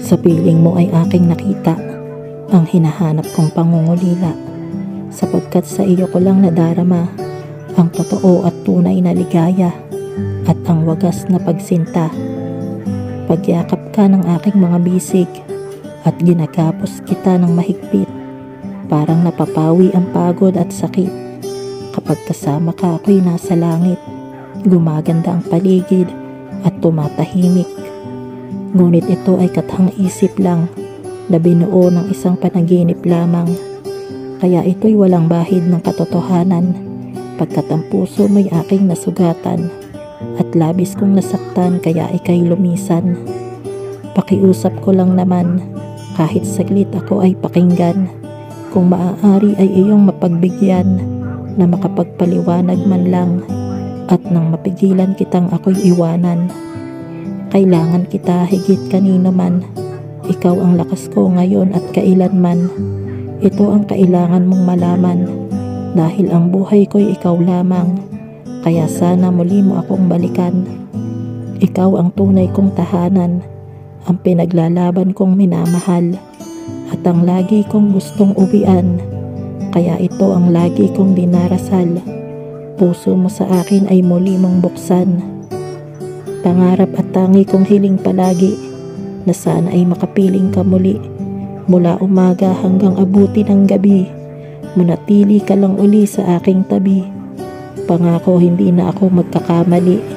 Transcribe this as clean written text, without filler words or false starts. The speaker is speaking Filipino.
Sa piling mo ay aking nakita ang hinahanap kong pangungulila, sapagkat sa iyo ko lang nadarama ang totoo at tunay na ligaya at ang wagas na pagsinta. Pagyakap ka ng aking mga bisig at ginagapos kita ng mahigpit, parang napapawi ang pagod at sakit. Kapag kasama ka, ako'y nasa langit, gumaganda ang paligid at tumatahimik. Ngunit ito ay katang isip lang na binuo ng isang panaginip lamang. Kaya ito'y walang bahid ng katotohanan, pagkat ang puso mo'y aking nasugatan at labis kong nasaktan, kaya ika'y lumisan. Pakiusap ko lang naman, kahit saglit ako ay pakinggan. Kung maaari ay iyong mapagbigyan na makapagpaliwanag man lang, at nang mapigilan kitang ako'y iwanan. Kailangan kita higit kanino man, ikaw ang lakas ko ngayon at kailanman. Ito ang kailangan mong malaman, dahil ang buhay ko'y ikaw lamang. Kaya sana muli mo akong balikan. Ikaw ang tunay kong tahanan, ang pinaglalaban kong minamahal, at ang lagi kong gustong uwian. Kaya ito ang lagi kong dinarasal, puso mo sa akin ay muli mong buksan. Pangarap at tangi kong hiling palagi, na sana ay makapiling ka muli. Mula umaga hanggang abuti ng gabi, manatili ka lang uli sa aking tabi. Pangako hindi na ako magkakamali.